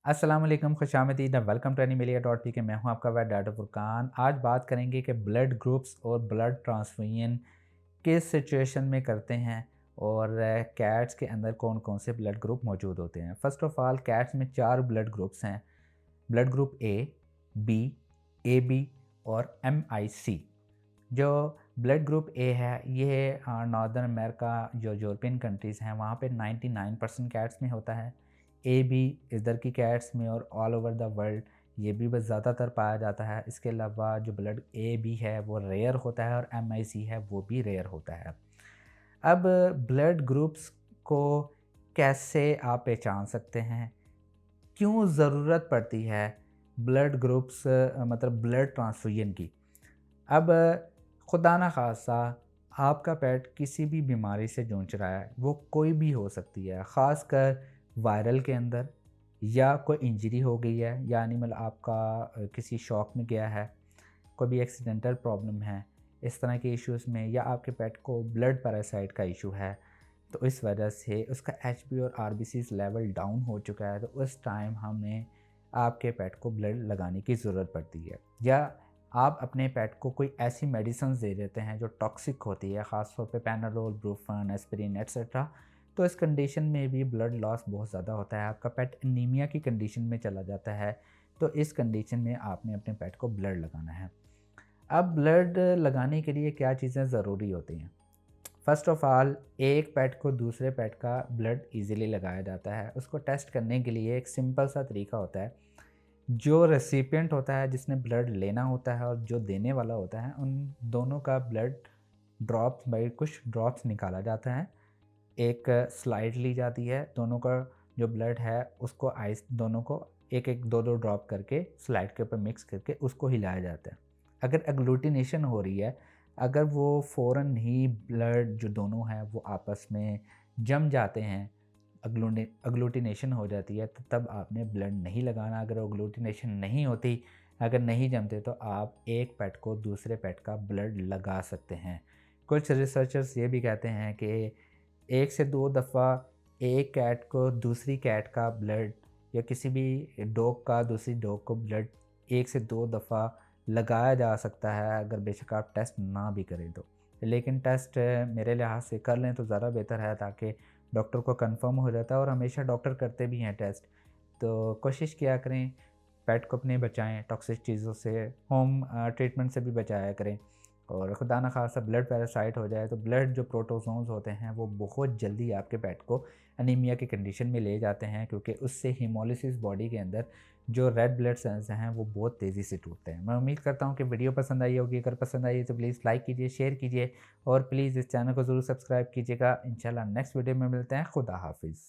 अस्सलाम वालेकुम, खुशामदीद, welcome to एनिमेलिया.pk। मैं हूं आपका वेट डॉक्टर फुरकान। आज बात करेंगे कि ब्लड ग्रुप्स और ब्लड ट्रांसफ्यूजन किस सिचुएशन में करते हैं और कैट्स के अंदर कौन कौन से ब्लड ग्रुप मौजूद होते हैं। फ़र्स्ट ऑफ़ ऑल, कैट्स में 4 ब्लड ग्रुप्स हैं। Blood group A, B, A B और एम आई सी। जो ब्लड ग्रुप ए है, ये नॉर्दर्न अमेरिका, जो यूरोपियन कंट्रीज़ हैं वहाँ पे 99% कैट्स में होता है। ए बी इधर की कैट्स में और ऑल ओवर द वर्ल्ड ये भी बस ज़्यादातर पाया जाता है। इसके अलावा जो ब्लड ए बी है वो रेयर होता है और एम आई सी है वो भी रेयर होता है। अब ब्लड ग्रुप्स को कैसे आप पहचान सकते हैं? क्यों ज़रूरत पड़ती है ब्लड ग्रुप्स मतलब ब्लड ट्रांसफ्यूजन की? अब खुदा ना खासा आपका पेट किसी भी बीमारी से जूझ रहा है, वो कोई भी हो सकती है, ख़ासकर वायरल के अंदर, या कोई इंजरी हो गई है या एनिमल आपका किसी शॉक में गया है, कोई भी एक्सीडेंटल प्रॉब्लम है, इस तरह के इश्यूज़ में, या आपके पेट को ब्लड पैरासाइट का इशू है, तो इस वजह से उसका एचबी और आरबीसीज़ लेवल डाउन हो चुका है, तो उस टाइम हमें आपके पेट को ब्लड लगाने की ज़रूरत पड़ती है। या आप अपने पेट को कोई ऐसी मेडिसिन दे देते हैं जो टॉक्सिक होती है, ख़ास तौर पे पैनाडोल, ब्रूफन, एस्पिरिन एट्सेट्रा। तो इस कंडीशन में भी ब्लड लॉस बहुत ज़्यादा होता है, आपका पेट एनीमिया की कंडीशन में चला जाता है। तो इस कंडीशन में आपने अपने पेट को ब्लड लगाना है। अब ब्लड लगाने के लिए क्या चीज़ें ज़रूरी होती हैं? फ़र्स्ट ऑफ़ ऑल, एक पेट को दूसरे पेट का ब्लड ईज़िली लगाया जाता है। उसको टेस्ट करने के लिए एक सिंपल सा तरीका होता है। जो रेसिपिएंट होता है, जिसने ब्लड लेना होता है, और जो देने वाला होता है, उन दोनों का ब्लड ड्रॉप्स बाय कुछ ड्रॉप्स निकाला जाता है। एक स्लाइड ली जाती है, दोनों का जो ब्लड है उसको आइस दोनों को एक-एक 2-2 ड्रॉप करके स्लाइड के ऊपर मिक्स करके उसको हिलाया जाता है। अगर एग्लूटिनेशन हो रही है, अगर वो फ़ौरन ही ब्लड जो दोनों हैं वो आपस में जम जाते हैं, एग्लूटिनेशन हो जाती है, तो तब आपने ब्लड नहीं लगाना। अगर एग्लूटिनेशन नहीं होती, अगर नहीं जमते, तो आप एक पेट को दूसरे पेट का ब्लड लगा सकते हैं। कुछ रिसर्चर्स ये भी कहते हैं कि 1 से 2 दफ़ा एक कैट को दूसरी कैट का ब्लड, या किसी भी डॉग का दूसरी डॉग को ब्लड 1 से 2 दफ़ा लगाया जा सकता है, अगर बेशक आप टेस्ट ना भी करें तो। लेकिन टेस्ट मेरे लिहाज से कर लें तो ज़्यादा बेहतर है, ताकि डॉक्टर को कंफर्म हो जाता है, और हमेशा डॉक्टर करते भी हैं टेस्ट। तो कोशिश किया करें, पेट को अपने बचाएँ टॉक्सिक चीज़ों से, होम ट्रीटमेंट से भी बचाया करें। और खुदा ना खासा ब्लड पैरासाइट हो जाए तो ब्लड जो प्रोटोज़ोन्स होते हैं वो बहुत जल्दी आपके पेट को एनीमिया की कंडीशन में ले जाते हैं, क्योंकि उससे हीमोलिसिस बॉडी के अंदर जो रेड ब्लड सेल्स हैं वो बहुत तेज़ी से टूटते हैं। मैं उम्मीद करता हूँ कि वीडियो पसंद आई होगी। अगर पसंद आई है तो प्लीज़ लाइक कीजिए, शेयर कीजिए, और प्लीज़ इस चैनल को ज़रूर सब्सक्राइब कीजिएगा। इंशाल्लाह नेक्स्ट वीडियो में मिलते हैं। खुदा हाफिज़।